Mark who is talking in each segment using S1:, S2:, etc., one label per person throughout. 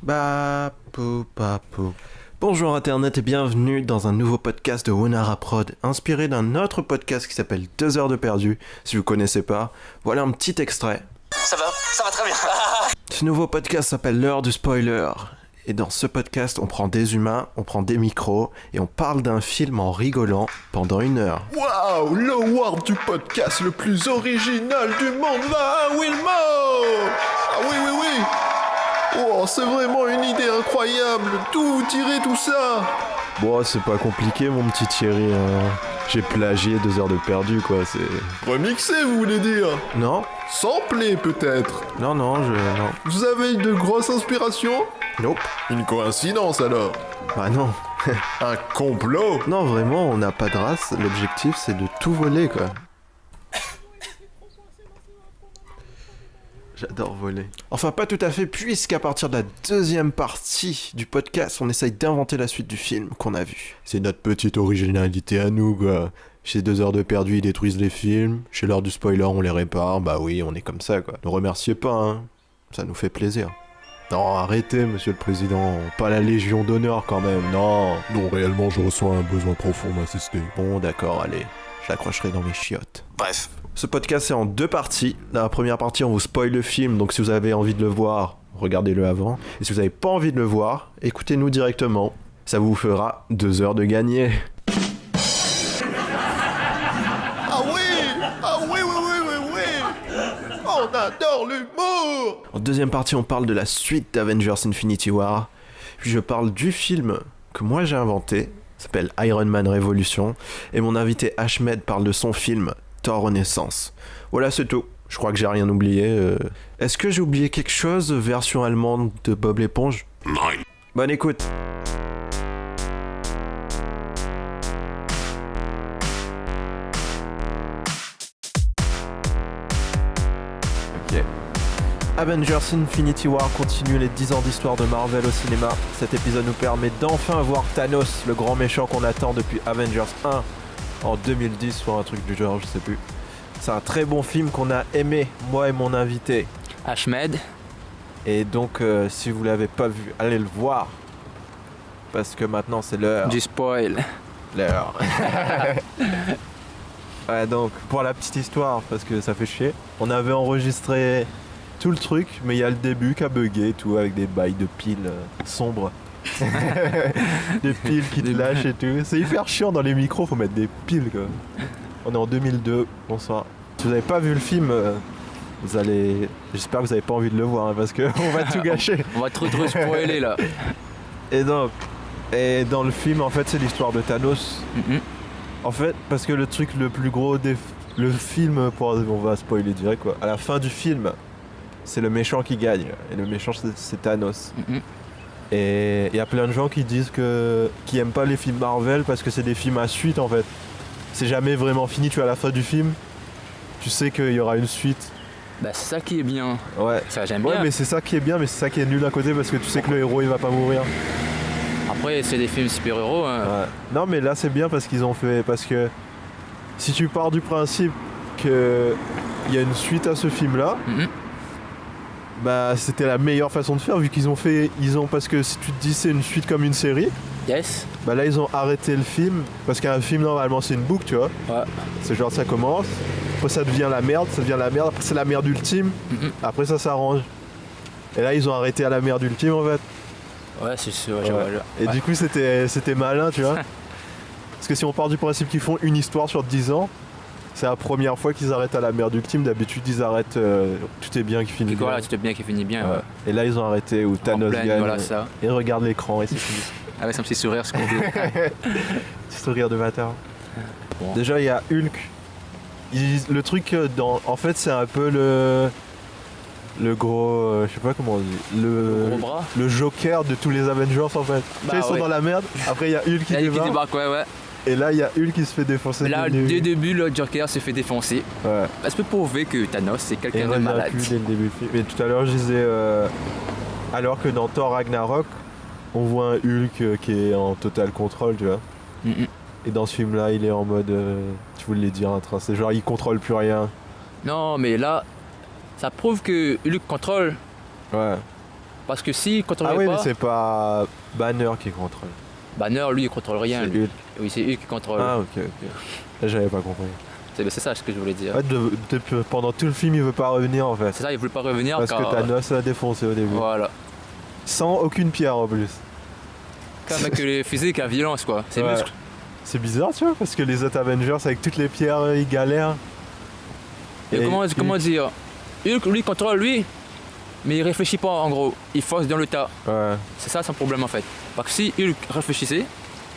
S1: Bapou. Bonjour Internet et bienvenue dans un nouveau podcast de Wonara Prod, inspiré d'un autre podcast qui s'appelle 2 heures de perdu. Si vous connaissez pas, voilà un petit extrait.
S2: Ça va très bien.
S1: Ce nouveau podcast s'appelle l'heure du spoiler. Et dans ce podcast, on prend des humains, on prend des micros et on parle d'un film en rigolant pendant 1 heure.
S3: Waouh, l'award du podcast le plus original du monde va à Wilmo. Ah oui. Oh, c'est vraiment une idée incroyable. D'où vous tirez tout ça?
S1: Bon, c'est pas compliqué mon petit Thierry. J'ai plagié 2 heures de perdu quoi, c'est...
S3: Remixé, vous voulez dire?
S1: Non.
S3: Samplé peut-être?
S1: Non.
S3: Vous avez de grosses inspirations?
S1: Nope.
S3: Une coïncidence alors?
S1: Bah non.
S3: Un complot?
S1: Non, vraiment, on n'a pas de race. L'objectif, c'est de tout voler, quoi. J'adore voler. Enfin, pas tout à fait, puisqu'à partir de la deuxième partie du podcast, on essaye d'inventer la suite du film qu'on a vu. C'est notre petite originalité à nous, quoi. Chez 2 heures de perdu, ils détruisent les films. Chez l'heure du spoiler, on les répare. Bah oui, on est comme ça, quoi. Ne remerciez pas, hein. Ça nous fait plaisir. Non, arrêtez, monsieur le président. Pas la Légion d'honneur, quand même, non.
S3: Non, réellement, je ressens un besoin profond d'assister.
S1: Bon, d'accord, allez. Je l'accrocherai dans mes chiottes.
S2: Bref.
S1: Ce podcast est en 2 parties. Dans la première partie, on vous spoil le film, donc si vous avez envie de le voir, regardez-le avant. Et si vous n'avez pas envie de le voir, écoutez-nous directement. Ça vous fera 2 heures de gagner.
S3: Ah oui, on adore l'humour.
S1: En deuxième partie, on parle de la suite d'Avengers Infinity War. Puis je parle du film que moi j'ai inventé, s'appelle Iron Man Révolution. Et mon invité Ahmed parle de son film Thor Renaissance. Voilà, c'est tout. Je crois que j'ai rien oublié. Est-ce que j'ai oublié quelque chose, version allemande de Bob l'éponge?
S2: Non.
S1: Bonne écoute. Ok. Avengers Infinity War continue les 10 ans d'histoire de Marvel au cinéma. Cet épisode nous permet d'enfin voir Thanos, le grand méchant qu'on attend depuis Avengers 1 en 2010 ou un truc du genre, je sais plus. C'est un très bon film qu'on a aimé, moi et mon invité.
S4: Ahmed.
S1: Et donc, si vous l'avez pas vu, allez le voir. Parce que maintenant, c'est l'heure.
S4: Du spoil.
S1: L'heure. Ouais, donc, pour la petite histoire, parce que ça fait chier, on avait enregistré tout le truc, mais il y a le début qui a bugué et tout, avec des bails de piles sombres. Des piles qui te lâchent et tout. C'est hyper chiant dans les micros, faut mettre des piles quoi. On est en 2002, bonsoir. Si vous n'avez pas vu le film, vous allez... J'espère que vous n'avez pas envie de le voir, hein, parce qu'on va tout gâcher.
S4: On va trop spoiler là.
S1: Et donc, dans le film, en fait, c'est l'histoire de Thanos. En fait, parce que le truc le plus gros le film, on va spoiler direct quoi. À la fin du film, c'est le méchant qui gagne. Et le méchant, c'est Thanos. Et il y a plein de gens qui disent qui aiment pas les films Marvel parce que c'est des films à suite en fait. C'est jamais vraiment fini, tu es à la fin du film, tu sais qu'il y aura une suite.
S4: Bah c'est ça qui est bien.
S1: Ouais.
S4: Ça j'aime
S1: Ouais
S4: bien.
S1: mais c'est ça qui est bien, mais c'est ça qui est nul à côté parce que tu sais que le héros il va pas mourir.
S4: Après c'est des films super-héros. Hein.
S1: Ouais. Non mais là c'est bien parce qu'ils ont fait... Parce que si tu pars du principe qu'il y a une suite à ce film là, bah c'était la meilleure façon de faire vu qu'ils ont fait... Parce que si tu te dis c'est une suite comme une série,
S4: Yes.
S1: bah là ils ont arrêté le film parce qu'un film normalement c'est une boucle tu vois.
S4: Ouais.
S1: C'est genre ça commence, après ça devient la merde, après c'est la merde ultime, après ça s'arrange. Et là ils ont arrêté à la merde ultime en fait.
S4: Ouais c'est sûr.
S1: Ouais. Et du coup c'était malin tu vois. Parce que si on part du principe qu'ils font une histoire sur 10 ans, c'est la première fois qu'ils arrêtent à la merde ultime, d'habitude ils arrêtent tout est bien qui finit bien.
S4: Voilà, tout est bien qui finit bien.
S1: Ouais. Et là ils ont arrêté où Thanos gagne
S4: voilà, ça.
S1: et regarde l'écran et c'est fini.
S4: Avec son petit sourire ce qu'on dit.
S1: Petit sourire de bâtard. Bon. Déjà il y a Hulk. Le truc en fait c'est un peu le gros je sais pas comment on dit
S4: Le gros bras.
S1: le Joker de tous les Avengers en fait. Tu sais, ils sont dans la merde, après il y a Hulk qui débarque.
S4: Ouais.
S1: Et là il y a Hulk qui se fait défoncer.
S4: Là dès le début le Joker se fait défoncer.
S1: Ouais.
S4: Ça peut prouver que Thanos c'est quelqu'un
S1: Et
S4: de malade.
S1: plus dès le début du film. Mais tout à l'heure je disais alors que dans Thor Ragnarok on voit un Hulk qui est en total contrôle tu vois. Et dans ce film là il est en mode tu voulais dire un train, c'est genre il contrôle plus rien.
S4: Non mais là ça prouve que Hulk contrôle.
S1: Ouais.
S4: Parce que s'il
S1: Ah
S4: contrôle
S1: oui, mais
S4: pas,
S1: c'est pas Banner qui contrôle.
S4: Banner, lui, il contrôle rien.
S1: C'est
S4: Lui.
S1: Hulk.
S4: Oui, c'est Hulk qui contrôle.
S1: Ah ok, ok. Là, j'avais pas compris.
S4: C'est ça ce que je voulais dire.
S1: Ouais, pendant tout le film, il veut pas revenir en fait.
S4: C'est ça, il voulait pas revenir
S1: Parce que Thanos l'a défoncé au début.
S4: Voilà.
S1: Sans aucune pierre en plus.
S4: Avec les physiques à violence, quoi. C'est
S1: Ouais.
S4: muscle.
S1: C'est bizarre, tu vois, parce que les autres Avengers, avec toutes les pierres, ils galèrent.
S4: Et comment
S1: Hulk-
S4: dire Hulk, lui, contrôle lui, mais il réfléchit pas en gros. Il force dans le tas.
S1: Ouais.
S4: C'est ça son problème en fait. Parce que si Hulk réfléchissait,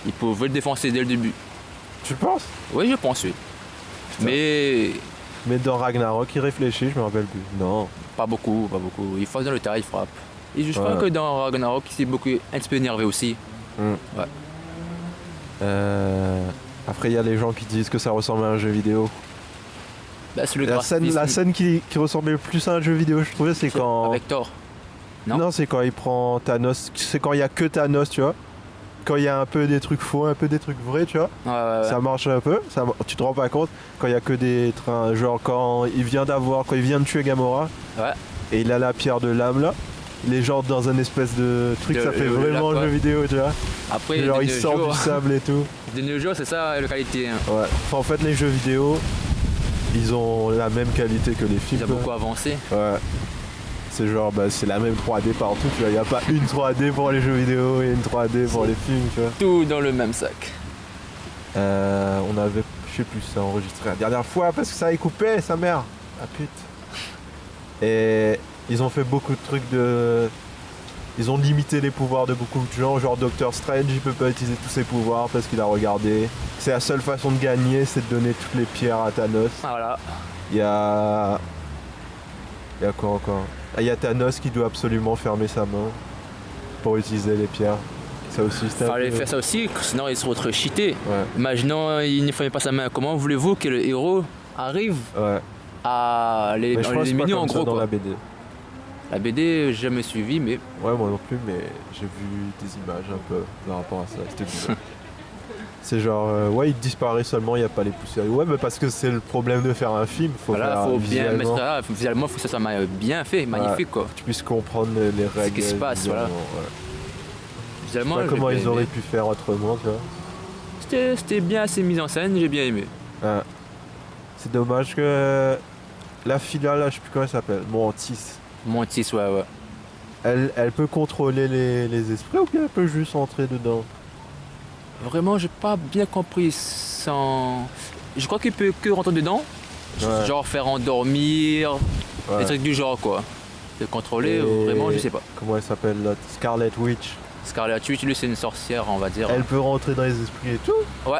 S4: il pouvait le défoncer dès le début.
S1: Tu penses?
S4: Oui, je pense, oui.
S1: Putain. Mais dans Ragnarok, il réfléchit, je me rappelle plus. Non.
S4: Pas beaucoup, pas beaucoup. Il force dans le tas, il frappe. Et je crois
S1: Ouais.
S4: que dans Ragnarok, il s'est beaucoup un petit peu énervé aussi. Ouais.
S1: Après, il y a les gens qui disent que ça ressemble à un jeu vidéo.
S4: Bah, c'est le
S1: La
S4: graphisme
S1: scène qui ressemblait le plus à un jeu vidéo, je trouvais, c'est quand.
S4: avec Thor. non
S1: Non, c'est quand il prend Thanos. C'est quand il y a que Thanos, tu vois. Quand il y a un peu des trucs faux, un peu des trucs vrais, tu vois.
S4: Ouais.
S1: Ça marche un peu. Tu te rends pas compte quand il y a que des trains. Genre quand il vient de tuer Gamora.
S4: Ouais.
S1: Et il a la pierre de l'âme là. Les gens dans un espèce de truc, ça fait vraiment
S4: lac,
S1: jeu
S4: ouais.
S1: vidéo, tu vois.
S4: Après,
S1: Genre
S4: de
S1: il
S4: nos
S1: sort
S4: jours-
S1: du sable et tout.
S4: de nos jours, c'est ça la qualité. Hein.
S1: Ouais. Enfin, en fait, les jeux vidéo, ils ont la même qualité que les films.
S4: Il a beaucoup avancé.
S1: Ouais. C'est genre, c'est la même 3D partout, tu vois. Il n'y a pas une 3D pour les jeux vidéo et une 3D pour les films, tu vois.
S4: Tout dans le même sac.
S1: On avait, je sais plus, ça enregistré la dernière fois parce que ça est coupé, sa mère. Ah pute. Et ils ont fait beaucoup de trucs de. Ils ont limité les pouvoirs de beaucoup de gens, genre Doctor Strange, il peut pas utiliser tous ses pouvoirs parce qu'il a regardé. C'est la seule façon de gagner, c'est de donner toutes les pierres à Thanos.
S4: Voilà.
S1: Il y a. Il y a quoi encore? Ah, il y a Thanos qui doit absolument fermer sa main pour utiliser les pierres. Ça aussi, c'était un
S4: Fallait
S1: peu-
S4: faire ça aussi, sinon il se retrouve cheaté.
S1: Ouais,
S4: Imaginons, il ne ferme pas sa main. Comment voulez-vous que le héros arrive
S1: ouais.
S4: à
S1: Mais je pense pas
S4: l'éliminer en
S1: comme ça
S4: gros
S1: dans
S4: quoi.
S1: la BD.
S4: La BD, j'ai jamais suivi, mais
S1: Ouais, moi non plus, mais j'ai vu des images un peu par rapport à ça. C'était bizarre. C'est genre, ouais, il disparaît seulement, il n'y a pas les poussières. Ouais, mais parce que c'est le problème de faire un film. Faut
S4: voilà,
S1: faire
S4: faut bien
S1: visuellement,
S4: mettre ça. Visuellement, faut que ça soit bien fait, magnifique quoi.
S1: tu puisses comprendre les règles.
S4: qui se passe, voilà.
S1: visuellement, ouais. Je
S4: Visuellement,
S1: sais pas
S4: j'ai
S1: comment
S4: bien
S1: ils auraient
S4: aimé.
S1: pu faire autrement, tu vois.
S4: C'était bien assez mis en scène, j'ai bien aimé.
S1: Ouais. C'est dommage que la fille là, je sais plus comment elle s'appelle, Mantis.
S4: Montis, ouais.
S1: Elle peut contrôler les esprits ou bien elle peut juste entrer dedans?
S4: Vraiment, j'ai pas bien compris sans. Je crois qu'il peut que rentrer dedans,
S1: Ouais.
S4: genre faire endormir,
S1: Ouais.
S4: des trucs du genre quoi. De contrôler,
S1: Et-
S4: vraiment, je sais pas.
S1: Comment elle s'appelle l'autre? Scarlet Witch.
S4: Scarlet Witch, lui, c'est une sorcière, on va dire.
S1: Elle peut rentrer dans les esprits et tout?
S4: Ouais.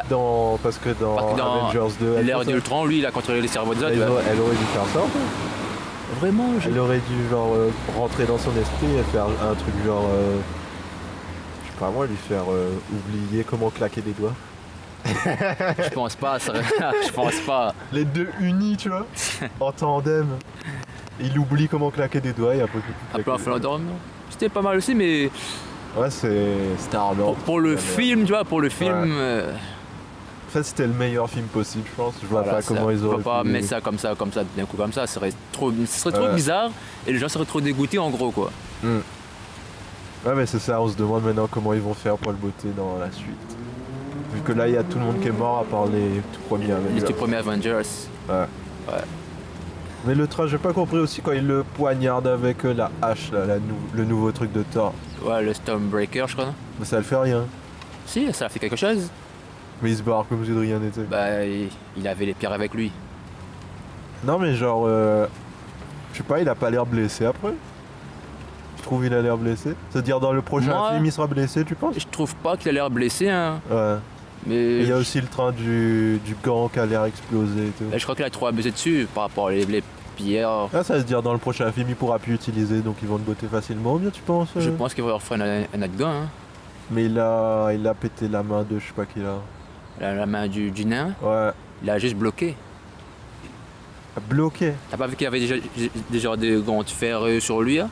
S1: Parce que dans
S4: Parce que dans
S1: Avengers 2, elle
S4: L'ère
S1: fait ça.
S4: d'Ultron, lui, il a contrôlé les cerveaux des autres.
S1: Elle,
S4: ouais.
S1: elle aurait dû faire ça en fait.
S4: Vraiment, je...
S1: Elle aurait dû genre rentrer dans son esprit et faire un truc genre je sais pas moi, lui faire oublier comment claquer des doigts.
S4: je pense pas. Je pense pas.
S1: Les deux unis, tu vois, en tandem. Il oublie comment claquer des doigts et après il peut plus
S4: Après,
S1: claquer
S4: on
S1: des
S4: fait
S1: doigts.
S4: l'endormir. C'était pas mal aussi, mais
S1: Ouais, c'est Star-Lord.
S4: pour le film, tu vois, pour le film,
S1: Ouais. En fait, c'était le meilleur film possible, je pense. Je vois
S4: voilà,
S1: pas comment
S4: ça,
S1: ils
S4: on
S1: auraient
S4: va pas
S1: pu...
S4: mettre ça, d'un coup comme ça, ce serait trop
S1: Ouais.
S4: bizarre et les gens seraient trop dégoûtés en gros quoi.
S1: Ouais, mais c'est ça, on se demande maintenant comment ils vont faire pour le botter dans la suite. Vu que là, il y a tout le monde qui est mort à part les tout premiers
S4: Les
S1: Avengers.
S4: tout premiers Avengers.
S1: Ouais. Mais le train, j'ai pas compris aussi quand il le poignarde avec la hache, là, le nouveau truc de Thor.
S4: Ouais, le Stormbreaker, je crois.
S1: Mais ça le fait rien.
S4: Si, ça a fait quelque chose.
S1: Mais il se barre comme si de rien n'était.
S4: Bah, il avait les pierres avec lui.
S1: Non, mais genre, je sais pas, il a pas l'air blessé après. Je trouve il a l'air blessé. C'est-à-dire dans le prochain
S4: Moi-
S1: film, il sera blessé, tu penses?
S4: Je trouve pas qu'il a l'air blessé, hein.
S1: Ouais.
S4: Mais
S1: Et il y a aussi le train du gant qui a l'air explosé et tout.
S4: je crois qu'il a trop abusé dessus par rapport aux les pierres.
S1: Là, ça veut se dire dans le prochain film, il pourra plus utiliser, donc ils vont le botter facilement, ou bien tu penses?
S4: Je pense qu'il va leur faire un autre gant, hein.
S1: Mais il a pété la main de je sais pas qui là.
S4: La main du nain,
S1: Ouais.
S4: il a juste bloqué.
S1: Bloqué.
S4: T'as pas vu qu'il y avait déjà des gants de fer sur lui, hein?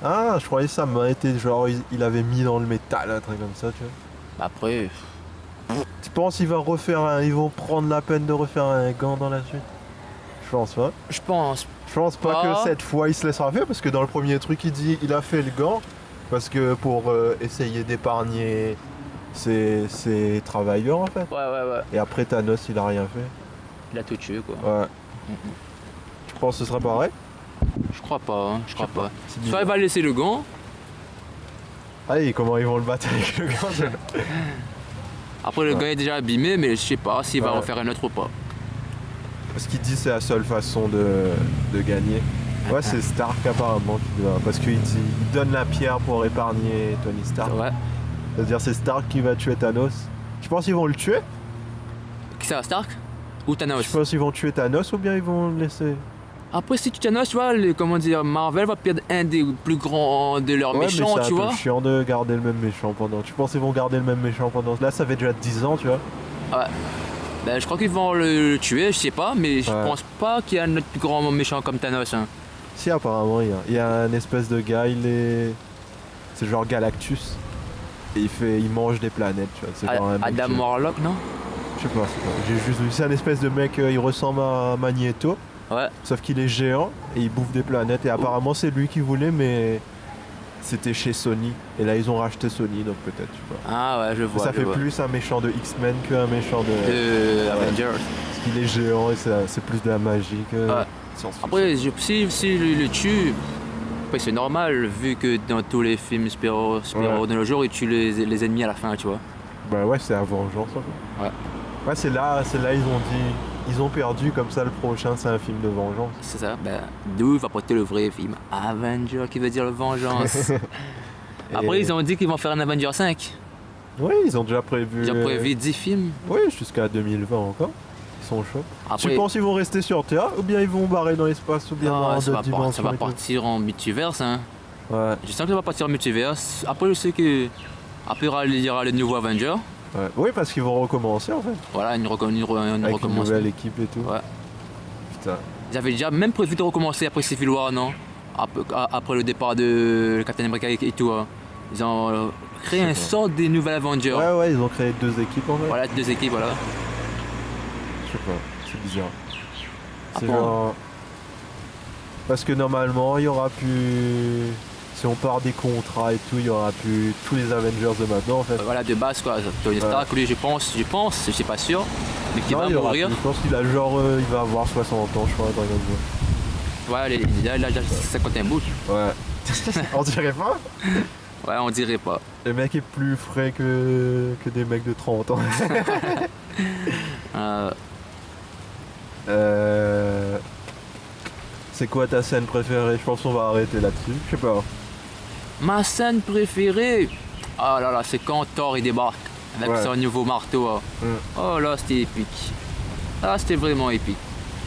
S1: Ah, je croyais que sa main était genre, il avait mis dans le métal, un truc comme ça, tu vois.
S4: Après,
S1: Tu penses qu'ils vont prendre la peine de refaire un gant dans la suite? Je pense pas.
S4: Je pense.
S1: Je pense pas
S4: Ah.
S1: que cette fois il se laissera faire parce que dans le premier truc il dit il a fait le gant parce que pour essayer d'épargner ses travailleurs en fait.
S4: Ouais.
S1: Et après Thanos il a rien fait.
S4: Il a tout tué, quoi.
S1: Ouais. Tu penses que ce sera pareil?
S4: Je crois pas, hein, je crois pas.
S1: C'est
S4: Soit
S1: bizarre.
S4: il va laisser le gant,
S1: Allez, comment ils vont le battre avec le gant?
S4: après le gant est déjà abîmé, mais je sais pas s'il va
S1: Ouais.
S4: en faire un autre ou pas.
S1: Parce qu'il dit c'est la seule façon de gagner. Ouais, c'est Stark apparemment qui doit. Parce qu'il dit, il donne la pierre pour épargner Tony Stark.
S4: Ouais.
S1: C'est-à-dire c'est Stark qui va tuer Thanos. Je pense qu'ils vont le tuer.
S4: Qui ça, Stark ou Thanos?
S1: Je pense qu'ils vont tuer Thanos ou bien ils vont le laisser.
S4: Après, si tu Thanos, tu vois, comment dire, Marvel va perdre un des plus grands de leurs
S1: Ouais,
S4: méchants,
S1: mais c'est
S4: tu
S1: un
S4: vois.
S1: peu chiant de garder le même méchant pendant. Tu penses qu'ils vont garder le même méchant pendant. Là, ça fait déjà 10 ans, tu vois.
S4: Ouais. Ben, je crois qu'ils vont le tuer, je sais pas, mais je
S1: Ouais.
S4: pense pas qu'il y a un autre plus grand méchant comme Thanos. Hein.
S1: Si, apparemment, il y a un espèce de gars, il est. C'est genre Galactus. Et il mange des planètes, tu vois. C'est genre un mec
S4: Adam
S1: qui-
S4: Warlock, non?
S1: Je sais pas, j'ai juste vu. C'est un espèce de mec, il ressemble à Magneto,
S4: Ouais.
S1: sauf qu'il est géant et il bouffe des planètes. Et apparemment, c'est lui qui voulait, mais c'était chez Sony. Et là, ils ont racheté Sony, donc peut-être, tu vois.
S4: Ah ouais, je
S1: Mais
S4: vois.
S1: ça
S4: je
S1: fait
S4: vois.
S1: plus un méchant de X-Men qu'un méchant de.
S4: Avengers.
S1: Parce qu'il est géant et c'est plus de la magie que.
S4: Ouais.
S1: science-fiction.
S4: Après, si le tue, après c'est normal, vu que dans tous les films super-héros
S1: Ouais.
S4: de nos jours, ils tuent les ennemis à la fin, tu vois.
S1: Bah ouais, c'est la vengeance en fait.
S4: Ouais.
S1: Ouais, c'est là, ils ont dit. Ils ont perdu, comme ça le prochain c'est un film de vengeance.
S4: C'est ça, ben, d'où va porter le vrai film Avenger, qui veut dire vengeance. Après,
S1: Et-
S4: ils ont dit qu'ils vont faire un Avenger 5.
S1: Oui, ils ont déjà prévu.
S4: Ils ont prévu 10 films.
S1: Oui, jusqu'à 2020 encore. Ils sont chauds.
S4: Après,
S1: Tu penses qu'ils vont rester sur Terre ou bien ils vont barrer dans l'espace ou bien
S4: non,
S1: dans
S4: ça va,
S1: d'autres
S4: ça
S1: dimensions
S4: va
S1: et tout.
S4: partir en multiverse. Hein.
S1: Ouais.
S4: Je sens que ça va partir en multiverse. Après, je sais que. Après, il y aura le nouveau Avenger.
S1: Ouais. Oui, parce qu'ils vont recommencer en fait.
S4: Voilà, une
S1: Avec une
S4: recommence.
S1: nouvelle équipe et tout.
S4: Ouais.
S1: Putain.
S4: Ils avaient déjà même prévu de recommencer après Civil War, non? Après le départ de Captain America et tout. Hein. Ils ont créé
S1: Je
S4: un
S1: sais pas.
S4: sort des nouvelles Avengers.
S1: Ouais, ils ont créé 2 équipes en fait.
S4: Voilà, 2 équipes, voilà.
S1: Je sais pas, c'est bizarre. C'est
S4: bon
S1: genre. Parce que normalement, il y aura plus. Si on part des contrats et tout, il y aura plus tous les Avengers de maintenant en fait.
S4: Voilà, de base, quoi. Tony Stark, lui, je pense, je suis pas sûr, mais qui
S1: Non,
S4: va
S1: il y aura
S4: mourir.
S1: plus. Je pense qu'il a genre. Il va avoir 60 ans, je crois, Dragon Ball.
S4: Voilà, il a déjà 51 bouts.
S1: Ouais. On dirait pas?
S4: Ouais, on dirait pas.
S1: Le mec est plus frais que des mecs de 30 ans. C'est quoi ta scène préférée? Je pense qu'on va arrêter là-dessus. Je sais pas.
S4: Ma scène préférée, oh là là, c'est quand Thor il débarque avec
S1: Ouais.
S4: son nouveau marteau. Hein.
S1: Mm.
S4: Oh là, c'était épique. Ah, c'était vraiment épique.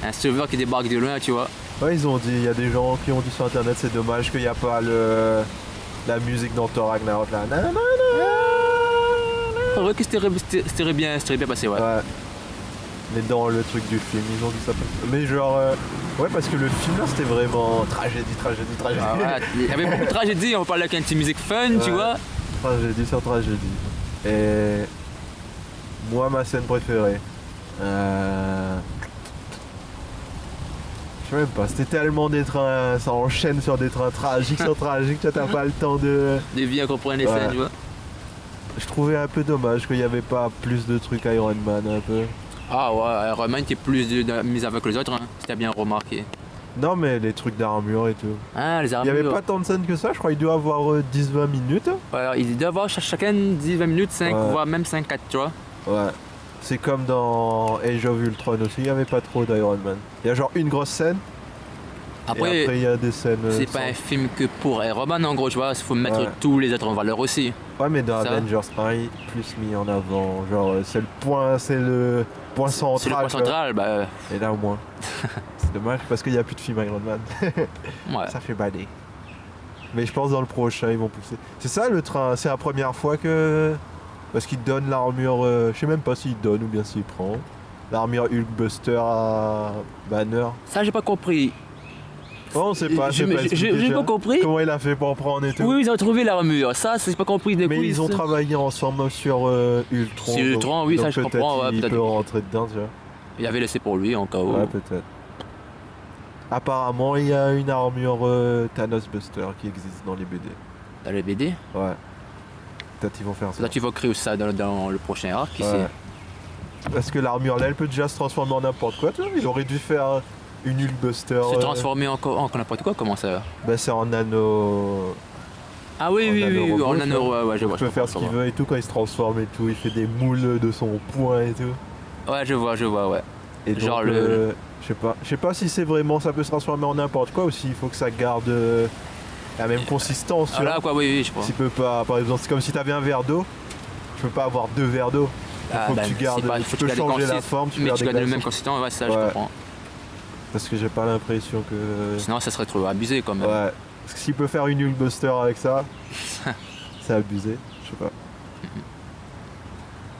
S4: Un sauveur qui débarque de loin, tu vois.
S1: Ouais, ils ont dit, il y a des gens qui ont dit sur internet, c'est dommage qu'il n'y a pas la musique dans Thor Ragnarok là. Nanana.
S4: C'est vrai que c'était bien passé, ouais.
S1: Ouais. Mais dans le truc du film, ils ont dit ça. Mais genre, ouais, parce que le film là, c'était vraiment tragédie.
S4: Ah, voilà. Il y avait beaucoup de tragédies, on parlait avec une petite musique fun, tu
S1: Ouais.
S4: vois.
S1: Tragédie sur tragédie. Et moi, ma scène préférée. Je sais même pas, c'était tellement des trains, ça enchaîne sur des trains tragiques sur tragiques, tu vois, t'as pas le temps de.
S4: De bien comprendre les
S1: Ouais.
S4: scènes, tu vois.
S1: Je trouvais un peu dommage qu'il n'y avait pas plus de trucs Iron Man un peu.
S4: Ah ouais, Iron Man était plus mis avec les autres, hein, si t'as bien remarqué.
S1: Non mais les trucs d'armure et tout.
S4: Ah, les
S1: Il
S4: armures.
S1: n'y avait pas tant de scènes que ça, je crois qu'il doit avoir 10-20 minutes.
S4: Ouais, il doit avoir chacun 10-20 minutes, 5,
S1: Ouais.
S4: voire même 5-4, tu vois.
S1: Ouais. C'est comme dans Age of Ultron aussi, il n'y avait pas trop d'Iron Man. Il y a genre une grosse scène, et
S4: Après,
S1: après il y a des scènes.
S4: c'est pas un film que pour Iron Man, en gros, tu vois. Il faut mettre
S1: Ouais.
S4: tous les autres en valeur aussi.
S1: Ouais, mais dans
S4: Ça.
S1: Avengers 1, il est plus mis en avant. Genre, c'est le point central.
S4: C'est le point
S1: tu vois.
S4: central, bah.
S1: Et là, au moins. C'est dommage parce qu'il n'y a plus de film Iron Man.
S4: Ouais.
S1: Ça fait bader. Mais je pense dans le prochain, ils vont pousser. C'est ça le train, c'est la première fois que. Parce qu'il donne l'armure. Je sais même pas s'il donne ou bien s'il prend. L'armure Hulkbuster à Banner.
S4: Ça, j'ai pas compris.
S1: Oh, on sait pas,
S4: J'ai
S1: c'est pas expliqué,
S4: j'ai
S1: ça.
S4: pas compris.
S1: Comment il a fait pour prendre et tout.
S4: Oui, ils ont trouvé l'armure. Ça, j'ai pas compris de
S1: Mais
S4: coup,
S1: ils ont travaillé ensemble sur Ultron.
S4: Sur Ultron, oui,
S1: donc
S4: ça, je
S1: peut-être
S4: comprends, ouais,
S1: il
S4: peut-être.
S1: peut rentrer dedans, tu vois.
S4: Il avait laissé pour lui, en cas où.
S1: Ouais, peut-être. Apparemment, il y a une armure Thanos Buster qui existe dans les BD.
S4: Dans les BD.
S1: Ouais. Peut-être ils vont faire ça.
S4: Là, tu vas créer ça dans le prochain arc, qui
S1: Ouais.
S4: sait.
S1: Parce que l'armure là, elle peut déjà se transformer en n'importe quoi. Tu vois, il aurait dû faire une Hulk Buster.
S4: Se transformer en n'importe quoi, comment ça?
S1: Bah, c'est en nano.
S4: Ah oui,
S1: En
S4: oui, oui,
S1: nano-robot,
S4: en
S1: ça.
S4: nano, ouais, je vois.
S1: Il peut faire ce qu'il veut et tout quand il se transforme et tout. Il fait des moules de son poing et tout.
S4: Ouais, je vois, ouais.
S1: Et
S4: Genre
S1: donc, je sais pas si c'est vraiment ça peut se transformer en n'importe quoi ou s'il faut que ça garde la même consistance. Tu
S4: Ah là,
S1: vois.
S4: quoi, oui, je crois.
S1: Tu peux pas, par exemple, c'est comme si tu avais un verre d'eau. Tu peux pas avoir deux verres d'eau. Il faut que tu gardes, tu peux changer la forme,
S4: mais tu gardes le
S1: glaces.
S4: même consistant, ouais, ça, je
S1: Ouais.
S4: comprends.
S1: Parce que j'ai pas l'impression que.
S4: Sinon, ça serait trop abusé quand même.
S1: Ouais. Parce que s'il peut faire une Hulk Buster avec ça, c'est abusé. Je sais pas.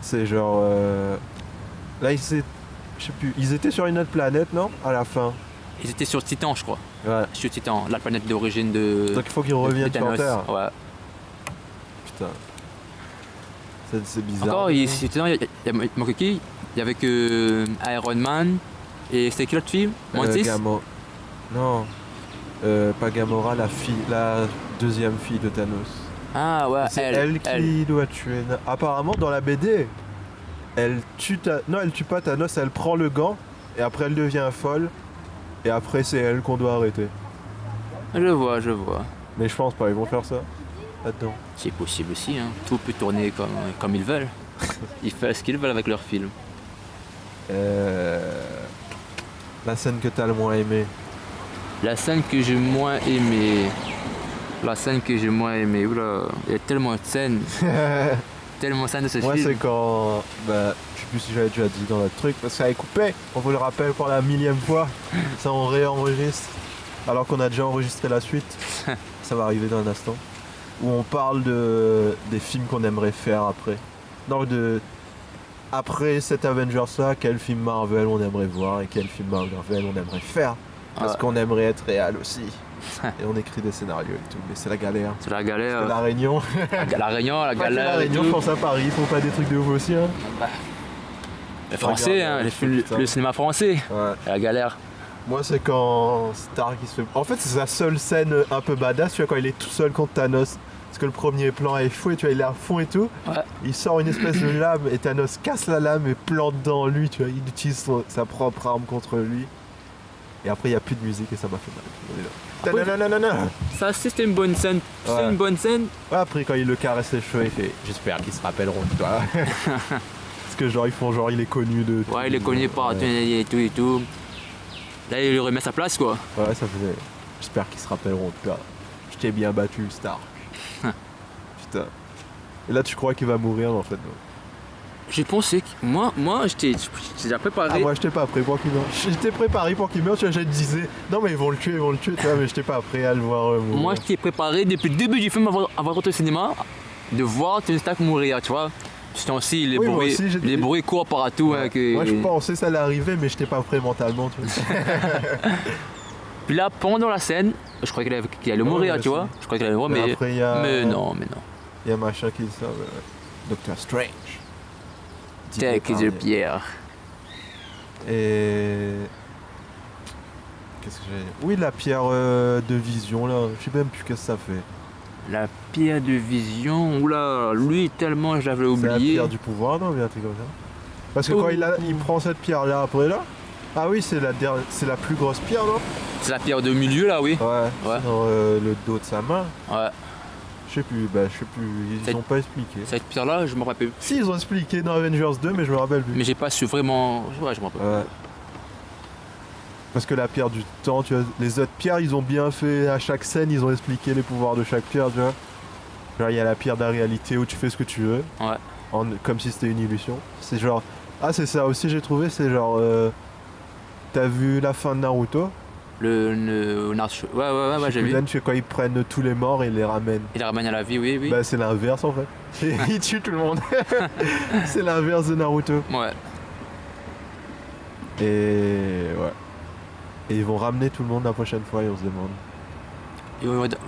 S1: C'est genre. Là, je sais plus. Ils étaient sur une autre planète, non? À la fin.
S4: Ils étaient sur Titan, je crois.
S1: Ouais.
S4: Sur Titan, la planète d'origine de.
S1: Donc il faut qu'ils
S4: de
S1: reviennent sur
S4: Thanos.
S1: Terre.
S4: Ouais.
S1: Putain. C'est bizarre.
S4: Encore, sur Titan, il manquait qui? Il y avait que Iron Man et c'était qui l'autre film? Mantis?
S1: Non. Pas Gamora, la deuxième fille de Thanos.
S4: Ah ouais,
S1: C'est elle qui doit tuer. Apparemment, dans la BD, elle tue non, elle tue pas Thanos, elle prend le gant et après elle devient folle. Et après, c'est elle qu'on doit arrêter.
S4: Je vois.
S1: Mais je pense pas, ils vont faire ça là-dedans.
S4: C'est possible aussi, hein. Tout peut tourner comme ils veulent. Ils font ce qu'ils veulent avec leur film.
S1: La scène que t'as le moins aimée.
S4: La scène que j'ai moins aimée. Oula, il y a tellement de scènes. Tellement de scènes de ce
S1: Moi,
S4: film.
S1: c'est quand. Bah, je sais plus si j'avais déjà dit dans notre truc, parce que ça est coupé. On vous le rappelle pour la millième fois. Ça, on réenregistre. Alors qu'on a déjà enregistré la suite. Ça va arriver dans un instant. Où on parle des films qu'on aimerait faire après. Donc, après cet Avengers-là, quel film Marvel on aimerait voir et quel film Marvel on aimerait faire. Parce qu'on aimerait être réel aussi. Et on écrit des scénarios et tout, mais c'est la galère.
S4: C'est la galère.
S1: La Réunion.
S4: La Réunion, la
S1: Pas que
S4: galère.
S1: la Réunion, je pense à Paris, ils font pas des trucs de ouf aussi. Hein.
S4: Les Français, hein, le cinéma français.
S1: Ouais.
S4: La galère.
S1: Moi, c'est quand Stark il se fait. En fait, c'est sa seule scène un peu badass, tu vois, quand il est tout seul contre Thanos. Parce que le premier plan est fou et tu vois, il est à fond et tout.
S4: Ouais.
S1: Il sort une espèce de lame et Thanos casse la lame et plante dans lui, tu vois. Il utilise sa propre arme contre lui. Et après, il n'y a plus de musique et ça m'a fait mal. On est là. Ta-na-na-na-na-na.
S4: Ça, c'était une bonne scène. C'est
S1: Ouais.
S4: une bonne scène.
S1: Ouais, après, quand il le caresse les cheveux, il fait j'espère qu'ils se rappelleront de toi. Parce que, genre, ils font genre, il est connu de.
S4: Ouais, il est connu par et tout. Là, il lui remet sa place, quoi.
S1: Ouais, ça faisait. J'espère qu'ils se rappelleront de toi. Je t'ai bien battu, Stark. Putain. Et là, tu crois qu'il va mourir, en fait. Non.
S4: J'ai pensé que. Moi, j'étais déjà préparé.
S1: Ah, moi, j'étais pas prêt pour qu'il meure. J'étais préparé pour qu'il meure, tu vois, je disais non, mais ils vont le tuer, tu vois, mais j'étais pas prêt à le voir mourir.
S4: Moi, j'étais préparé depuis le début du film avant rentré au cinéma de voir Tony Stark mourir, tu vois. Ce temps-ci, les
S1: Oui, moi aussi, j'étais-
S4: les bruits courent partout.
S1: Ouais.
S4: Hein, que...
S1: Moi, je pensais que ça allait arriver, mais j'étais pas prêt mentalement, tu vois.
S4: Puis là, pendant la scène, je croyais qu'il allait mourir,
S1: Ouais,
S4: tu vois. Je croyais qu'il allait mourir,
S1: Mais
S4: mais.
S1: après, il y a-
S4: Mais non.
S1: Il y a machin qui sort, Doctor Strange.
S4: Take the pierre.
S1: Et. Qu'est-ce que j'ai. Oui, la pierre de vision, là. Je sais même plus qu'est-ce que ça fait.
S4: La pierre de vision, oula, lui tellement je l'avais
S1: C'est la
S4: oublié.
S1: pierre du pouvoir, non, mais un truc comme ça. Parce que quand il prend cette pierre-là après, là. Ah oui, c'est la plus grosse pierre, non?
S4: C'est la pierre de milieu là, oui.
S1: Ouais.
S4: Ouais.
S1: Dans le dos de sa main.
S4: Ouais.
S1: Je sais plus, ils
S4: Cette-
S1: ont pas expliqué.
S4: Cette pierre là, je m'en rappelle.
S1: Si, ils ont expliqué dans Avengers 2, mais je me rappelle plus.
S4: Mais j'ai pas su vraiment. Ouais, je m'en rappelle.
S1: Ouais. Parce que la pierre du temps, tu vois, les autres pierres, ils ont bien fait à chaque scène, ils ont expliqué les pouvoirs de chaque pierre, tu vois. Genre, il y a la pierre de la réalité où tu fais ce que tu veux,
S4: Ouais.
S1: comme si c'était une illusion. C'est genre. Ah, c'est ça aussi, j'ai trouvé, c'est genre. T'as vu la fin de Naruto?
S4: Naruto. Ouais, j'ai vu.
S1: Shippuden, tu sais, quand ils prennent tous les morts et ils les ramènent.
S4: Il la ramène à la vie, oui.
S1: Bah, c'est l'inverse en fait. Ils tuent tout le monde. C'est l'inverse de Naruto.
S4: Ouais.
S1: Et. Ouais. Et ils vont ramener tout le monde la prochaine fois et on se demande.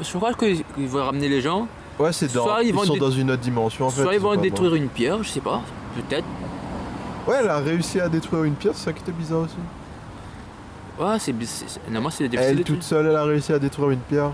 S4: Je crois qu'ils vont ramener les gens.
S1: Ouais, c'est dans.
S4: Soit ils
S1: Ils
S4: vont
S1: sont
S4: dé-
S1: dans une autre dimension en fait.
S4: Soit ils vont
S1: sais pas,
S4: détruire une pierre, je sais pas. Peut-être.
S1: moi. Ouais, elle a réussi à détruire une pierre, c'est ça qui était bizarre aussi.
S4: Ouais, normalement, c'est difficile.
S1: Elle toute seule, elle a réussi à détruire une pierre.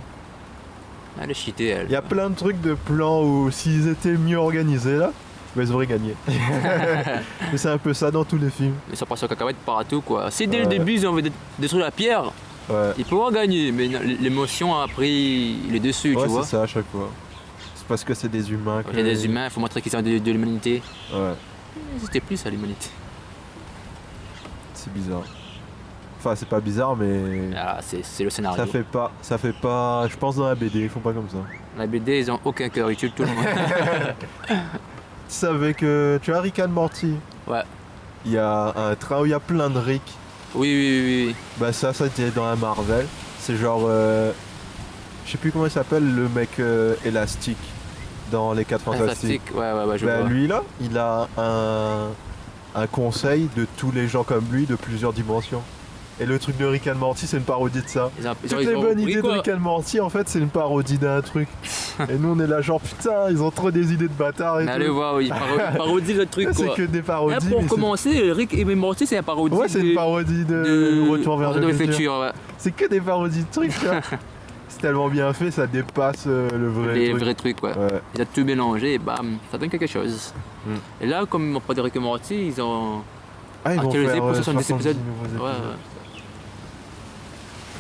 S4: Elle est cheatée, elle.
S1: Il y a plein de trucs de plans où s'ils étaient mieux organisés là, bah, ils auraient gagné. Mais c'est un peu ça dans tous les films.
S4: Ils sont passés en cacahuète partout, quoi. Si dès le
S1: Ouais.
S4: début, ils ont envie de détruire la pierre,
S1: Ouais,
S4: ils pourront gagner. Mais l'émotion a pris le dessus,
S1: ouais
S4: tu vois.
S1: c'est ça à chaque fois. C'est parce que c'est des humains que...
S4: Il y a des humains, il faut montrer qu'ils sont de l'humanité.
S1: Ouais,
S4: C'était plus à l'humanité.
S1: c'est bizarre. Enfin, c'est pas bizarre, mais...
S4: Ah, c'est le scénario.
S1: Ça fait pas... Je pense dans la BD, ils font pas comme ça.
S4: La BD, ils ont aucun cœur, ils tuent tout le monde.
S1: Tu savais que... Tu as Rick and Morty.
S4: Ouais.
S1: Il y a un train où il y a plein de Rick.
S4: Oui.
S1: Bah ça c'était dans la Marvel. C'est genre... Je sais plus comment il s'appelle, le mec élastique dans les 4 Fantastiques.
S4: Fantastique, ouais, je
S1: Bah
S4: vois.
S1: lui là, il a un conseil de tous les gens comme lui de plusieurs dimensions. Et le truc de Rick and Morty, c'est une parodie de ça. Toutes les bonnes idées de Rick and Morty, en fait, c'est une parodie d'un truc. Et nous, on est là genre, putain, ils ont trop des idées de bâtards et
S4: Mais allez
S1: tout.
S4: voir, ils parodient le truc,
S1: C'est
S4: quoi.
S1: que des
S4: Là,
S1: parodies.
S4: pour
S1: mais
S4: commencer, Rick et Morty, c'est un parodie.
S1: ouais, c'est une parodie de Retour vers le futur.
S4: Ouais.
S1: C'est que des parodies de trucs, tu vois. C'est tellement bien fait, ça dépasse le vrai
S4: Les
S1: truc.
S4: vrais trucs, ouais.
S1: Ouais.
S4: Ils ont tout mélangé et bam, ça donne quelque chose.
S1: Mm.
S4: Et là, comme ils n'ont pas de Rick et Morty, ils ont.
S1: Ah, ils vont
S4: Actualisé
S1: faire
S4: pour 70 épisodes.
S1: nouveaux épisodes.
S4: Ouais.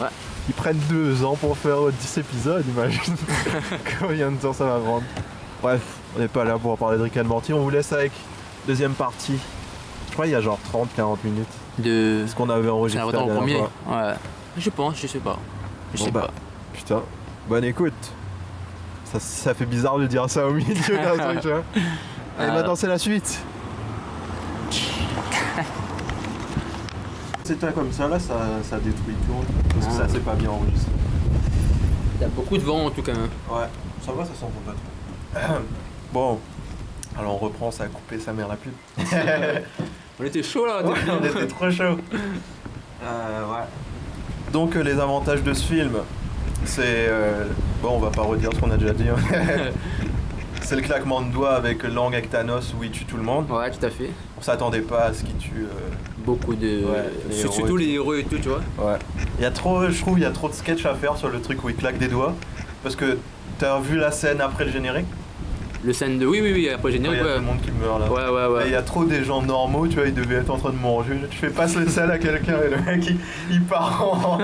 S4: Ouais.
S1: Ils prennent 2 ans pour faire 10 épisodes, imagine. Combien de temps ça va prendre. Bref, on n'est pas là pour parler de Rick and Morty, on vous laisse avec deuxième partie. Je crois qu'il y a genre 30-40 minutes.
S4: De.
S1: Ce qu'on avait
S4: C'est
S1: enregistré
S4: un
S1: la
S4: retard au
S1: dernière
S4: premier.
S1: fois.
S4: Ouais. Je pense, je sais pas. Je
S1: Bon
S4: sais
S1: bah,
S4: pas.
S1: putain, bonne écoute. Ça fait bizarre de dire ça au milieu d'un truc, tu vois. Allez, maintenant c'est la suite. C'est toi comme ça, là, ça détruit tout. Parce que ça, c'est pas bien enregistré.
S4: Il y a beaucoup de vent en tout cas. Hein.
S1: Ouais, ça va, ça sent bon pas trop. Bon, alors on reprend, ça a coupé sa mère la pub.
S4: On était chaud là.
S1: Ouais, on était trop chaud. Ouais. Donc les avantages de ce film, c'est... bon, on va pas redire ce qu'on a déjà dit. Hein. C'est le claquement de doigts avec Lang avec Thanos où il tue tout le monde.
S4: Ouais, tout à fait.
S1: On s'attendait pas à ce qu'il tue...
S4: Beaucoup de.
S1: Ouais, les héros
S4: Surtout
S1: et
S4: les héros et tout, tu vois.
S1: Ouais. Je trouve il y a trop de sketch à faire sur le truc où il claque des doigts. Parce que t'as vu la scène après le générique?
S4: Le scène de. Oui, après
S1: Il y
S4: générique,
S1: a tout
S4: ouais.
S1: le monde qui meurt là.
S4: Ouais.
S1: Et il y a trop des gens normaux, tu vois, ils devaient être en train de manger. Tu fais passer le sel à quelqu'un et le mec il part en.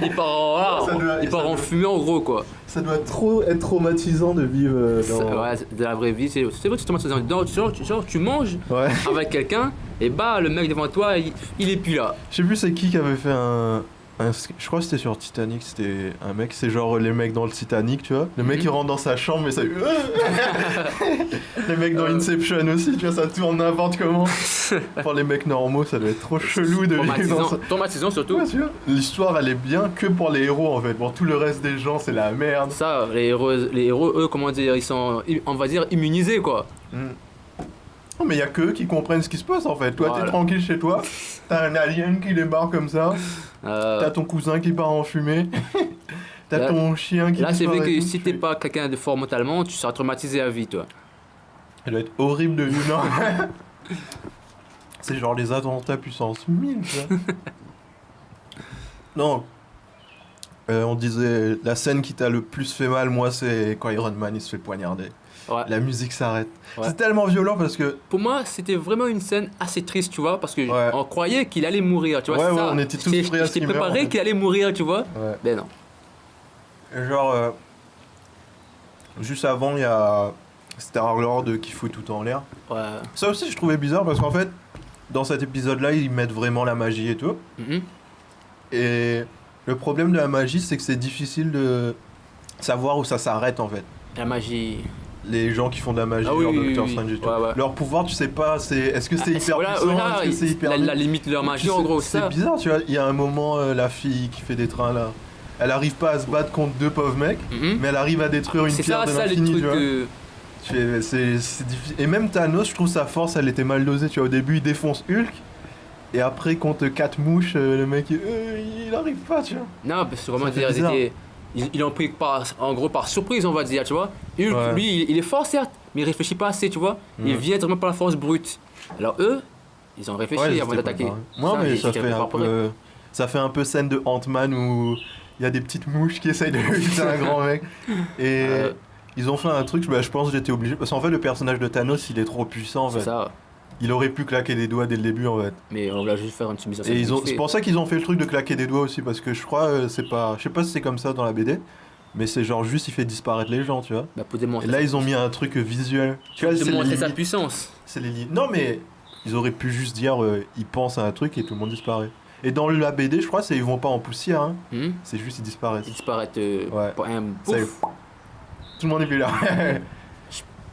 S4: Il part
S1: Ça doit-
S4: il part
S1: ça
S4: en
S1: doit-
S4: fumée en gros, quoi.
S1: Ça doit trop être traumatisant de vivre dans.
S4: Ouais, de la vraie vie, c'est vrai que tu tombes genre, tu manges
S1: Ouais.
S4: avec quelqu'un et bah le mec devant toi il est plus là.
S1: Je sais plus c'est qui avait fait je crois que c'était sur Titanic, c'était un mec, c'est genre les mecs dans le Titanic, tu vois. Le mec il rentre dans sa chambre et ça. Les mecs dans Inception aussi, tu vois, ça tourne n'importe comment. Enfin, les mecs normaux, ça doit être trop chelou de vivre dans ça.
S4: Traumatisant surtout.
S1: Ouais, tu vois. L'histoire elle est bien que pour les héros en fait. Bon, tout le reste des gens c'est la merde.
S4: Ça, les héros, eux, comment dire, ils sont, on va dire, immunisés quoi.
S1: Non, mais il y a que eux qui comprennent ce qui se passe en fait. Toi,
S4: Voilà.
S1: t'es tranquille chez toi, t'as un alien qui débarque comme ça,
S4: Euh,
S1: t'as ton cousin qui part en fumée, t'as
S4: Là-
S1: ton chien qui
S4: Là, c'est vrai
S1: disparaît et
S4: que
S1: tout,
S4: si
S1: tu
S4: t'es
S1: fais-
S4: pas quelqu'un de fort mentalement, tu seras traumatisé à vie, toi.
S1: Ça doit être horrible de vivre dans... C'est genre les attentats puissance 1000, tu vois. Non. On disait, la scène qui t'a le plus fait mal, moi, c'est quand Iron Man il se fait poignarder.
S4: Ouais.
S1: La musique s'arrête.
S4: Ouais.
S1: C'est tellement violent parce que...
S4: Pour moi, c'était vraiment une scène assez triste, tu vois, parce que
S1: Ouais.
S4: on croyait qu'il allait mourir, tu vois.
S1: Ouais,
S4: c'est
S1: ouais,
S4: ça.
S1: on était tous prêts à ce
S4: J'étais
S1: qu'il meure,
S4: préparé
S1: en fait.
S4: qu'il allait mourir, tu vois.
S1: Ouais.
S4: Mais non.
S1: Genre, juste avant, il y a Star-Lord qui fout tout en l'air.
S4: Ouais.
S1: Ça aussi, je trouvais bizarre parce qu'en fait, dans cet épisode-là, ils mettent vraiment la magie et tout.
S4: Mhm.
S1: Et le problème de la magie, c'est que c'est difficile de savoir où ça s'arrête en fait.
S4: La magie.
S1: Les gens qui font de la magie,
S4: Ah oui,
S1: genre
S4: oui,
S1: Doctor
S4: oui,
S1: Strange et tout.
S4: ouais, ouais.
S1: Leur pouvoir, tu sais pas, est-ce que c'est hyper
S4: Voilà,
S1: puissant,
S4: voilà,
S1: est-ce que c'est hyper...
S4: la limite de leur magie, en gros,
S1: C'est
S4: ça.
S1: bizarre, tu vois. Il y a un moment, la fille qui fait des trains là, elle arrive pas à se battre contre deux pauvres mecs,
S4: Mhm.
S1: mais elle arrive à détruire une
S4: C'est
S1: pierre
S4: ça,
S1: de
S4: ça, les
S1: l'infini,
S4: trucs
S1: tu vois.
S4: de.
S1: C'est difficile. Et même Thanos, je trouve sa force, elle était mal dosée. Tu vois, au début, il défonce Hulk. Et après, contre 4 mouches, le mec, il arrive pas, tu vois.
S4: Non, parce que comment
S1: Ça fait
S4: dire,
S1: bizarre.
S4: ils l'ont pris en gros par surprise, on va dire, tu vois. Hulk,
S1: Ouais.
S4: lui, il est fort, certes, mais il réfléchit pas assez, tu vois. Il
S1: Mhm.
S4: vient vraiment par la force brute. Alors eux, ils ont réfléchi
S1: Ouais,
S4: avant
S1: c'était
S4: d'attaquer.
S1: préparé. Moi, mais ça
S4: ils
S1: fait
S4: étaient
S1: un
S4: préparés.
S1: peu. Ça fait un peu scène de Ant-Man où il y a des petites mouches qui essayent de lutter un grand mec. Et ils ont fait un truc, je pense que j'étais obligé. Parce qu'en fait, le personnage de Thanos, il est trop puissant en fait.
S4: C'est ça.
S1: Il aurait pu claquer des doigts dès le début en fait.
S4: Mais on va juste faire une submission.
S1: Et c'est pour ça qu'ils ont fait le truc de claquer des doigts aussi. Parce que je crois, c'est pas. Je sais pas si c'est comme ça dans la BD. Mais c'est genre juste il fait disparaître les gens, tu vois.
S4: Bah, pour démontrer
S1: Et là, ils ont mis un truc visuel. Tu vois,
S4: pour
S1: c'est
S4: démontrer
S1: les
S4: sa
S1: limites.
S4: puissance.
S1: C'est les limites. Non, mais ils auraient pu juste dire ils pensent à un truc et tout le monde disparaît. Et dans la BD, je crois, c'est ils vont pas en poussière. Hein. C'est juste ils disparaissent.
S4: Ils disparaissent
S1: Ouais.
S4: pour un
S1: Ça y est.
S4: pouf.
S1: Tout le monde est plus là.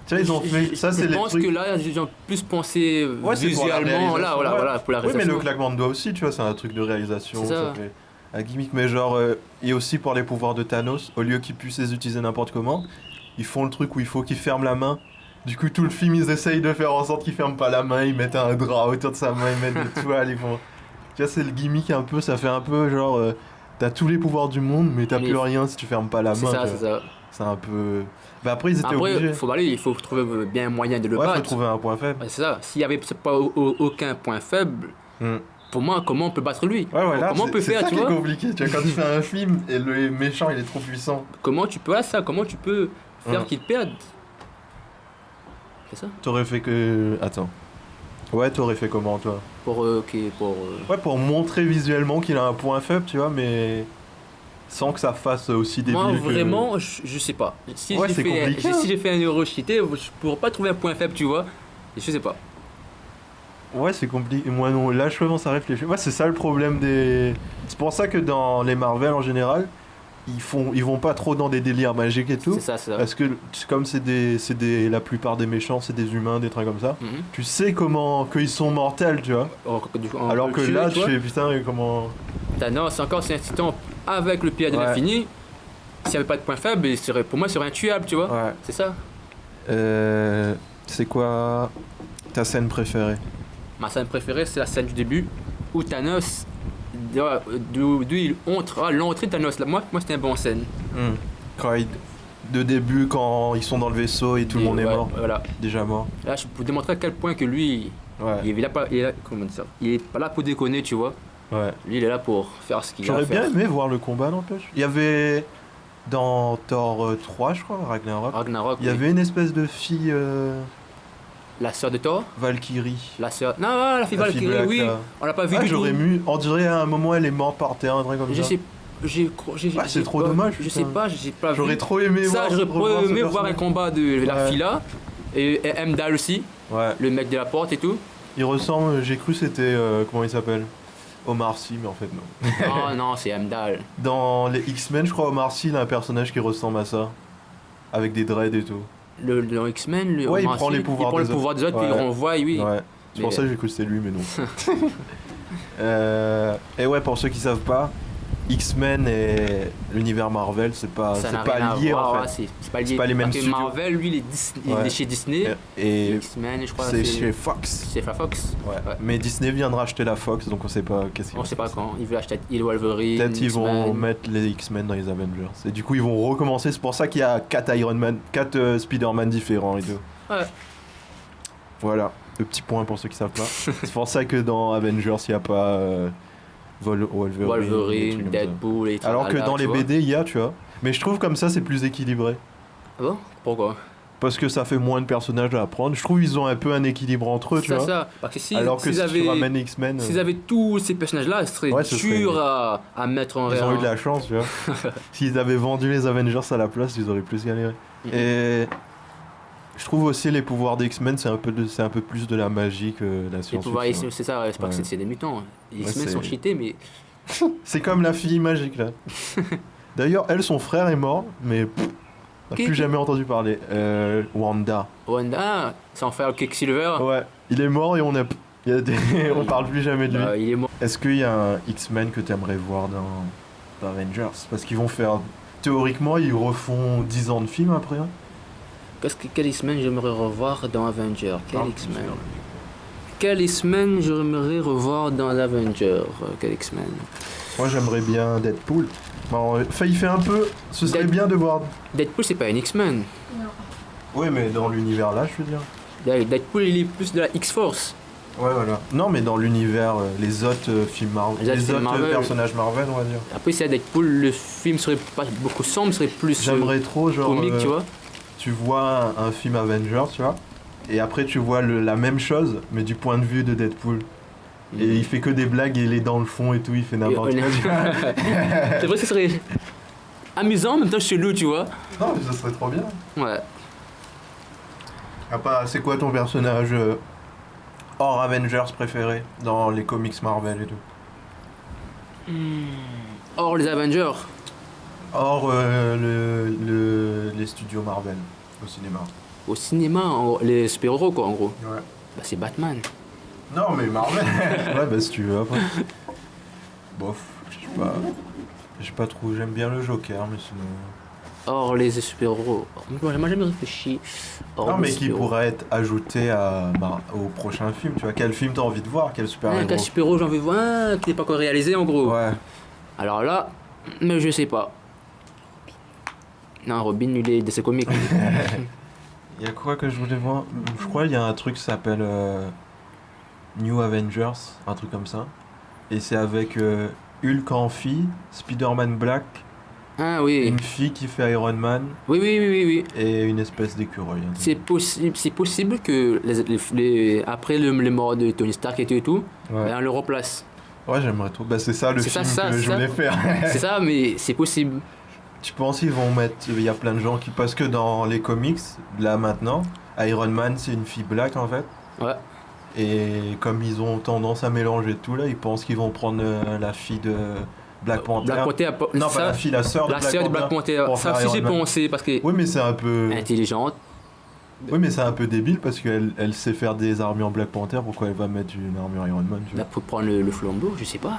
S1: Tu vois, ils ont fait. Ça, c'est
S4: Je
S1: les
S4: pense
S1: trucs.
S4: que là, ils ont plus pensé
S1: Ouais, c'est pour la
S4: visuellement.
S1: réalisation,
S4: Voilà, pour la
S1: Oui, mais
S4: réalisation.
S1: le claquement de doigts aussi, tu vois, c'est un truc de réalisation.
S4: C'est ça.
S1: fait un gimmick, mais genre, et aussi pour les pouvoirs de Thanos, au lieu qu'ils puissent les utiliser n'importe comment, ils font le truc où il faut qu'ils ferment la main. Du coup, tout le film, ils essayent de faire en sorte qu'ils ferment pas la main, ils mettent un drap autour de sa main, ils mettent des toiles, ils font. Tu vois, c'est le gimmick un peu, ça fait un peu genre, t'as tous les pouvoirs du monde, mais t'as
S4: Mais
S1: plus rien si tu fermes pas la main.
S4: C'est ça,
S1: tu
S4: c'est
S1: vois.
S4: ça.
S1: C'est un peu. Bah après, ils étaient
S4: Après,
S1: obligés.
S4: il faut trouver bien un moyen de le
S1: Ouais, faut
S4: battre.
S1: trouver un point faible.
S4: Ouais, c'est ça. S'il y avait pas aucun point faible,
S1: Hmm.
S4: pour moi, comment on peut battre lui
S1: Ouais, ouais, là,
S4: comment on peut
S1: c'est
S4: faire,
S1: ça
S4: tu
S1: qui est
S4: vois
S1: compliqué. Tu vois, quand tu fais un film et le méchant il est trop puissant,
S4: Comment tu peux ça Comment tu peux faire qu'il perde C'est ça
S1: t'aurais fait que. Attends. Ouais, t'aurais fait comment toi?
S4: pour
S1: Ouais, pour montrer visuellement qu'il a un point faible, tu vois, mais sans que ça fasse aussi débile
S4: moi,
S1: que...
S4: vraiment, je sais pas. Si
S1: Ouais,
S4: j'ai
S1: c'est
S4: fait,
S1: compliqué,
S4: si j'ai fait un euro cheaté, je pourrais pas trouver un point faible, tu vois. Je sais pas.
S1: Ouais, c'est compliqué. Moi non, là je commence à réfléchir. Ouais, c'est ça le problème des... C'est pour ça que dans les Marvel en général, ils vont pas trop dans des délires magiques et tout.
S4: C'est ça, c'est ça.
S1: Parce que comme la plupart des méchants, c'est des humains, des trucs comme ça.
S4: Mhm.
S1: Tu sais comment qu'ils sont mortels, tu vois. Alors que là, tu fais putain, comment...
S4: Thanos, encore, c'est insistant avec le pied de
S1: Ouais.
S4: l'infini. S'il n'y avait pas de point faible, pour moi, il serait intuable, tu vois.
S1: Ouais.
S4: C'est ça.
S1: C'est quoi ta scène préférée?
S4: Ma scène préférée, c'est la scène du début où Thanos, d'où il entre, l'entrée de Thanos. Là, moi c'était une bonne scène.
S1: De début, quand ils sont dans le vaisseau et tout le monde est
S4: Ouais,
S1: mort.
S4: Voilà.
S1: Déjà mort.
S4: Là, je peux démontrer à quel point que lui,
S1: Ouais.
S4: comment dire ça, il est pas là pour déconner, tu vois.
S1: Ouais.
S4: Lui, il est là pour faire ce qu'il a à
S1: J'aurais
S4: faire.
S1: bien aimé voir le combat, n'empêche. Il y avait. Dans Thor 3, je crois, Ragnarok,
S4: Ragnarok,
S1: il y
S4: oui.
S1: avait une espèce de fille
S4: La sœur de Thor,
S1: Valkyrie.
S4: la sœur. Non, la fille
S1: La fille
S4: Valkyrie,
S1: black,
S4: oui.
S1: là.
S4: On l'a pas vu
S1: Ah,
S4: du tout.
S1: j'aurais mu. On dirait à un moment, elle est morte par terre, un truc comme
S4: Je
S1: ça.
S4: sais,
S1: c'est trop
S4: pas-
S1: dommage,
S4: Je
S1: putain.
S4: sais pas, j'ai pas
S1: J'aurais
S4: vu.
S1: trop aimé
S4: Ça,
S1: voir.
S4: j'aurais
S1: revoir
S4: trop
S1: ce
S4: aimé voir un
S1: personnage.
S4: combat de la
S1: Ouais.
S4: fille là. Et Heimdall aussi,
S1: Ouais.
S4: le mec de la porte et tout.
S1: Il ressemble, j'ai cru c'était. Comment il s'appelle? Omar Sy, mais en fait non.
S4: Oh non, c'est Heimdall.
S1: Dans les X-Men, je crois, Omar Sy, il a un personnage qui ressemble à ça. Avec des dreads et tout.
S4: Le X-Men,
S1: Ouais, il
S4: Omar
S1: prend
S4: Sy,
S1: les pouvoirs
S4: il prend
S1: des
S4: le pouvoir des autres,
S1: autres.
S4: puis il
S1: Ouais.
S4: renvoie, oui.
S1: Ouais. C'est pour
S4: Mais-
S1: ça que j'ai cru que c'était lui, mais non. Et ouais, pour ceux qui savent pas, X-Men et l'univers Marvel, c'est pas
S4: Ça n'a rien à
S1: lié
S4: voir,
S1: en
S4: ouais,
S1: fait.
S4: c'est pas lié.
S1: C'est pas les mêmes
S4: Parce que
S1: studios.
S4: Marvel, lui, il
S1: Ouais.
S4: est chez Disney.
S1: Et
S4: X-Men, je crois,
S1: c'est chez Fox.
S4: c'est Fox.
S1: Ouais.
S4: Ouais.
S1: Mais Disney vient de racheter la Fox, donc on sait pas qu'est-ce qu'ils
S4: On
S1: vont
S4: sait pas
S1: faire.
S4: quand. Il veut acheter il Wolverine.
S1: Peut-être ils vont
S4: X-Men.
S1: mettre les X-Men dans les Avengers. Et du coup, ils vont recommencer. C'est pour ça qu'il y a 4 Spider-Man différents et tout.
S4: Ouais.
S1: Voilà, le petit point pour ceux qui savent pas. C'est pour ça que dans Avengers, il n'y a pas Wolverine, des
S4: Wolverine,
S1: trucs comme ça.
S4: Deadpool et tout.
S1: Alors que
S4: là,
S1: dans
S4: tu
S1: les
S4: vois.
S1: BD, il y a, tu vois. Mais je trouve comme ça, c'est plus équilibré.
S4: Ah bon Pourquoi
S1: Parce que ça fait moins de personnages à apprendre. Je trouve qu'ils ont un peu un équilibre entre eux, tu
S4: C'est
S1: vois.
S4: ça. Parce que si,
S1: Alors que
S4: s'ils
S1: si
S4: avaient,
S1: tu ramènes X-Men,
S4: s'ils avaient tous ces personnages-là, ce serait
S1: Ouais, ce
S4: dur
S1: serait-
S4: à mettre en
S1: ils ont eu de la chance, tu vois. S'ils avaient vendu les Avengers à la place, ils auraient plus galéré.
S4: Mhm.
S1: Et je trouve aussi les pouvoirs des X-Men, c'est un peu plus de la magie que de la
S4: Les pouvoirs,
S1: science-fiction.
S4: c'est ça, c'est pas que
S1: Ouais.
S4: c'est des mutants. Les
S1: Ouais,
S4: X-Men
S1: c'est-
S4: sont cheatés, mais
S1: C'est comme la fille magique là. D'ailleurs, elle, son frère est mort, mais on n'a
S4: Qui-
S1: plus jamais entendu parler. Wanda.
S4: Wanda, sans faire Quicksilver,
S1: Ouais, il est mort et il y a des... on parle plus jamais de lui.
S4: il est mort.
S1: Est-ce qu'il y a un X-Men que tu aimerais voir dans Avengers? Parce qu'ils vont faire. Théoriquement, ils refont 10 ans de film après. Hein.
S4: Quel X-Men j'aimerais revoir dans Avenger Quel
S1: Parle,
S4: X-Men
S1: c'est-
S4: Quel X-Men j'aimerais revoir dans Avenger Quel X-Men
S1: Moi, j'aimerais bien Deadpool. Bon, enfin, il fait un peu. Ce serait bien de voir.
S4: Deadpool, c'est pas un X-Men.
S1: Oui, mais dans l'univers là, je veux dire.
S4: Deadpool, il est plus de la X-Force.
S1: Ouais, voilà. Non, mais dans l'univers, les autres films Marvel,
S4: Les autres
S1: les
S4: films
S1: autres
S4: Marvel.
S1: personnages Marvel, on va dire.
S4: Après, si à Deadpool, le film serait pas beaucoup sombre, serait plus
S1: J'aimerais trop, genre,
S4: comique, tu vois.
S1: tu vois un film Avengers, tu vois, et après tu vois la même chose, mais du point de vue de Deadpool. Et il fait que des blagues et il est dans le fond et tout, il fait n'importe quoi. tu vois.
S4: C'est vrai que ce serait amusant, en même temps chelou, tu vois.
S1: Non, mais ça serait trop bien.
S4: Ouais.
S1: Ah, c'est quoi ton personnage hors Avengers préféré dans les comics Marvel et tout?
S4: Or, les Avengers.
S1: Hors les studios Marvel au cinéma.
S4: Au cinéma, les super-héros, quoi, en gros.
S1: Ouais.
S4: Bah, c'est Batman.
S1: Non, mais Marvel. Ouais, bah si tu veux après. Bof, je sais pas trop. J'aime bien le Joker, mais sinon.
S4: Or, les super-héros. Moi, j'ai jamais réfléchi. Or,
S1: Non,
S4: les
S1: mais qui
S4: super-héros.
S1: pourrait être ajouté au prochain film, tu vois. Quel film t'as envie de voir? Quel super-héros?
S4: Quel super-héros j'ai envie de voir, qui n'est pas encore réalisé, en gros.
S1: Ouais.
S4: Alors là, mais je sais pas. Non, Robin, il est de ses comics.
S1: Il y a quoi que je voulais voir? Je crois qu'il y a un truc qui s'appelle New Avengers, un truc comme ça. Et c'est avec Hulk en fille, Spider-Man Black,
S4: Ah oui.
S1: une fille qui fait Iron Man
S4: Oui, oui, oui, oui, oui.
S1: et une espèce d'écureuil. hein.
S4: C'est possible que après les morts de Tony Stark et tout,
S1: Ouais,
S4: ben, on le replace.
S1: ouais j'aimerais trop. Bah, c'est ça le
S4: C'est
S1: film
S4: ça,
S1: que
S4: c'est
S1: je
S4: ça.
S1: voulais faire.
S4: C'est ça, mais c'est possible.
S1: Tu penses qu'ils vont mettre. Il y a plein de gens qui. Parce que dans les comics, là maintenant, Iron Man c'est une fille black en fait.
S4: Ouais.
S1: Et comme ils ont tendance à mélanger tout là, ils pensent qu'ils vont prendre la fille de Black Panther.
S4: Black Panther,
S1: Non,
S4: ça,
S1: pas la fille, la sœur de
S4: la
S1: Black
S4: sœur de
S1: Panther.
S4: Black Panther.
S1: pour
S4: Ça
S1: faire
S4: aussi, j'ai
S1: Iron Man.
S4: pensé parce qu'elle
S1: Oui, mais c'est un peu.
S4: est intelligente.
S1: Oui, mais c'est un peu débile parce qu'elle sait faire des armures Black Panther. Pourquoi elle va mettre une armure Iron Man tu
S4: Là,
S1: vois.
S4: pour prendre le flambeau, je sais pas.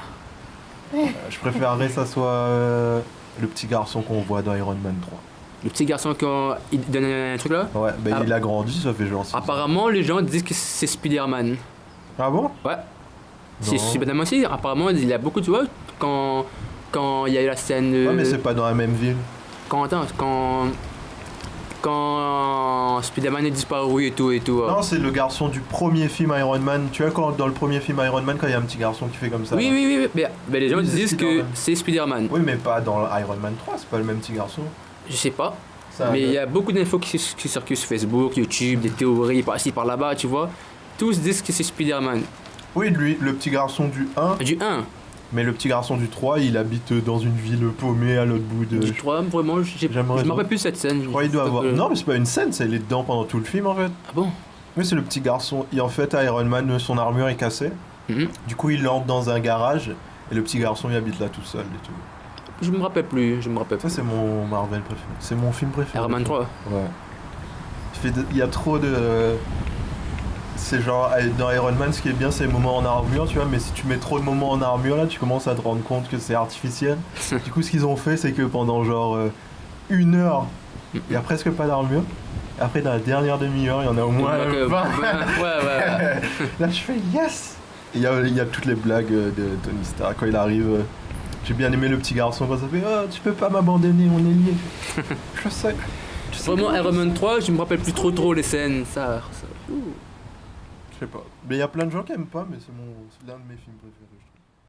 S1: Je préférerais que ça soit le petit garçon qu'on voit dans Iron Man 3.
S4: Le petit garçon, quand il donne un truc là,
S1: Ouais, bah
S4: Ah.
S1: il a grandi, ça fait genre 6 ans.
S4: apparemment, les gens disent que c'est Spider-Man.
S1: Ah bon?
S4: Ouais. C'est
S1: Non.
S4: Spider-Man aussi. Apparemment, il y a beaucoup, tu vois, quand il y a eu la scène.
S1: Ouais, mais c'est pas dans la même ville.
S4: Quand Spider-Man est disparu et tout.
S1: Non, c'est le garçon du premier film Iron Man. Tu vois, dans le premier film Iron Man, quand il y a un petit garçon qui fait comme ça.
S4: Oui,
S1: là.
S4: oui, oui, mais les gens
S1: Oui, c'est
S4: disent que
S1: Spider-Man.
S4: c'est Spider-Man.
S1: Oui, mais pas dans Iron Man 3, c'est pas le même petit garçon.
S4: Je sais pas.
S1: Ça,
S4: Mais il y a beaucoup d'infos qui circulent sur Facebook, YouTube, des théories par-ci par-là-bas, tu vois. Tous disent que c'est Spider-Man.
S1: Oui, lui, le petit garçon du 1,
S4: Du 1,
S1: mais le petit garçon du 3, il habite dans une ville paumée à l'autre bout de.
S4: du 3, vraiment, je
S1: J'aimerais
S4: me
S1: trop.
S4: rappelle plus de cette scène.
S1: Je crois qu'il doit avoir. Non, mais c'est pas une scène, c'est il est dedans pendant tout le film en fait.
S4: Ah bon?
S1: Oui, c'est le petit garçon. Et en fait, Iron Man, son armure est cassée.
S4: Mhm.
S1: Du coup, il entre dans un garage et le petit garçon, il habite là tout seul et tout.
S4: Je me rappelle plus,
S1: Ça, c'est mon Marvel préféré. C'est mon film préféré.
S4: Iron Man 3.
S1: Ouais. Il y a trop de. C'est genre, dans Iron Man, ce qui est bien, c'est les moments en armure, tu vois, mais si tu mets trop de moments en armure, là, tu commences à te rendre compte que c'est artificiel. Du coup, ce qu'ils ont fait, c'est que pendant genre 1 heure, il y a presque pas d'armure. Après, dans la dernière demi-heure, il y en a au moins
S4: Donc,
S1: 20.
S4: ouais.
S1: Là, je fais yes! Il y a toutes les blagues de Tony Stark quand il arrive. J'ai bien aimé le petit garçon quand ça fait oh, tu peux pas m'abandonner, on est liés. Je sais.
S4: Vraiment, Iron Man 3, je me rappelle plus trop les scènes. Ça.
S1: Je sais pas. Mais il y a plein de gens qui aiment pas, mais c'est l'un de mes films préférés, je trouve.